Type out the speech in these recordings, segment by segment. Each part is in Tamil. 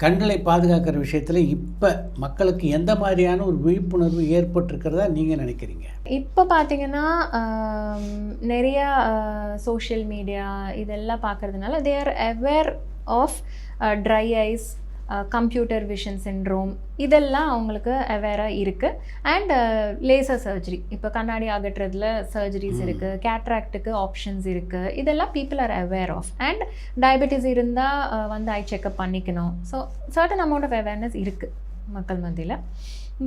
கண்களை பாதுகாக்கிற விஷயத்தில் இப்போ மக்களுக்கு எந்த மாதிரியான ஒரு விழிப்புணர்வு ஏற்பட்டிருக்கிறதா நீங்கள் நினைக்கிறீங்க? இப்போ பார்த்தீங்கன்னா நிறையா சோஷியல் மீடியா இதெல்லாம் பார்க்குறதுனால they are aware of dry eyes, computer vision syndrome, இதெல்லாம் அவங்களுக்கு அவேராக இருக்குது. அண்ட் லேசர் சர்ஜரி, இப்போ கண்ணாடி அகற்றுறதுல சர்ஜரிஸ் இருக்குது, கேட்ராக்டுக்கு ஆப்ஷன்ஸ் இருக்குது, இதெல்லாம் people are aware of. And diabetes இருந்தால் வந்து ஐ செக்கப் பண்ணிக்கணும். So certain amount of awareness இருக்குது மக்கள் மத்தியில்.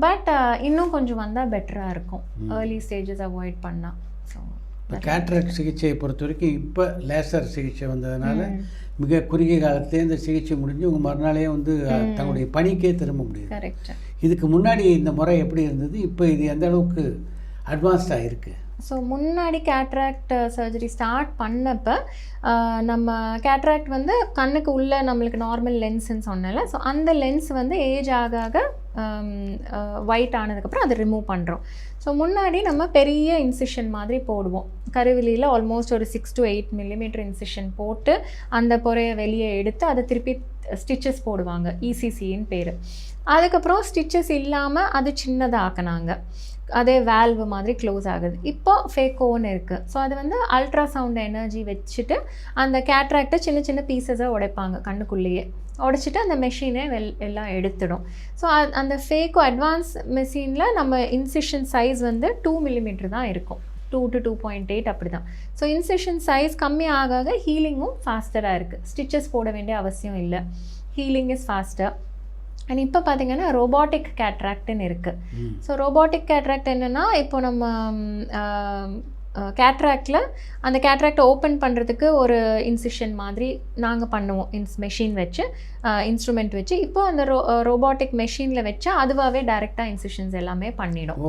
பட் இன்னும் கொஞ்சம் வந்தால் பெட்டராக இருக்கும், ஏர்லி ஸ்டேஜஸ் அவாய்ட் பண்ணால். ஸோ இப்போ கேட்ராக்ட் சிகிச்சையை பொறுத்த வரைக்கும் இப்போ லேசர் சிகிச்சை வந்ததுனால மிக குறுகிய காலத்திலே இந்த சிகிச்சை முடிஞ்சு உங்கள் மறுநாளே வந்து தங்களுடைய பணிக்கே திரும்ப முடியுது. கரெக்ட். இதுக்கு முன்னாடி இந்த முறை எப்படி இருந்தது, இப்போ இது எந்த அளவுக்கு அட்வான்ஸ்டாக இருக்குது? ஸோ முன்னாடி கேட்ராக்ட் சர்ஜரி ஸ்டார்ட் பண்ணப்போ நம்ம கேட்ராக்ட் வந்து கண்ணுக்கு உள்ளே நம்மளுக்கு நார்மல் லென்ஸ்ன்னு சொன்னல, ஸோ அந்த லென்ஸ் வந்து ஏஜ் ஆக ஆக ஒயிட் ஆனதுக்கப்புறம் அதை ரிமூவ் பண்ணுறோம். ஸோ முன்னாடி நம்ம பெரிய இன்சிஷன் மாதிரி போடுவோம், கருவிலியில் ஆல்மோஸ்ட் ஒரு 6 to 8 millimeter இன்சிஷன் போட்டு அந்த பொறையை வெளியே எடுத்து அதை திருப்பி ஸ்டிச்சஸ் போடுவாங்க, இசிசின்னு பேர். அதுக்கப்புறம் ஸ்டிச்சஸ் இல்லாமல் அது சின்னதாக ஆக்கினாங்க, அதே வேல்வு மாதிரி க்ளோஸ் ஆகுது. இப்போ ஃபேக்கோன்னு இருக்குது. ஸோ அது வந்து அல்ட்ராசவுண்ட் எனர்ஜி வச்சுட்டு அந்த கேட்ராக்டை சின்ன சின்ன பீசஸாக உடைப்பாங்க கண்ணுக்குள்ளேயே, உடைச்சிட்டு அந்த மெஷினே எல்லாம் எடுத்துடும். ஸோ அந்த ஃபேக்கோ அட்வான்ஸ் மெஷினில் நம்ம இன்சிஷன் சைஸ் வந்து 2 millimeter தான் இருக்கும், 2 to 2.8 அப்படி தான். ஸோ இன்சிஷன் சைஸ் கம்மி ஆக ஆக ஹீலிங்கும் ஃபாஸ்டராக இருக்குது, ஸ்டிச்சஸ் போட வேண்டிய அவசியம் இல்லை, ஹீலிங் இஸ் ஃபாஸ்டர். அண்ட் இப்போ பார்த்தீங்கன்னா ரோபாட்டிக் கேட்ராக்ட்னு இருக்குது. ஸோ ரோபாட்டிக் கேட்ராக்ட் என்னென்னா, இப்போ நம்ம கேட்ராக்டில் அந்த கேட்ராக்டை ஓப்பன் பண்ணுறதுக்கு ஒரு இன்சிஷன் மாதிரி நாங்கள் பண்ணுவோம், மெஷின் வச்சு, இன்ஸ்ட்ருமெண்ட் வச்சு. இப்போ அந்த ரோபாட்டிக் மெஷினில் வச்சா அதுவாகவே டைரெக்டாக இன்சிஷன்ஸ் எல்லாமே பண்ணிடும்.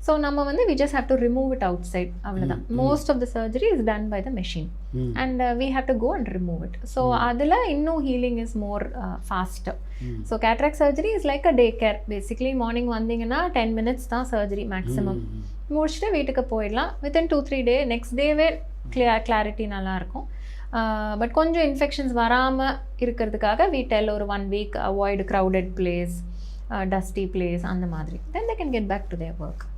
ஸோ நம்ம வந்து we just have to remove it outside, அவ்வளோதான். Most of the surgery is done by the machine and we have to go and remove it. So அதில் இன்னும் healing is more faster. So cataract surgery is like a day care. Basically morning வந்தீங்கன்னா 10 minutes தான் சர்ஜரி மேக்ஸிமம், முடிச்சுட்டு வீட்டுக்கு போயிடலாம். வித்தின் 2-3 days, நெக்ஸ்ட் டேவே கிளாரிட்டி நல்லாயிருக்கும். பட் கொஞ்சம் இன்ஃபெக்ஷன்ஸ் வராமல் இருக்கிறதுக்காக we tell ஒரு 1 week avoid crowded place, dusty place, அந்த மாதிரி. Then they can get back to their work.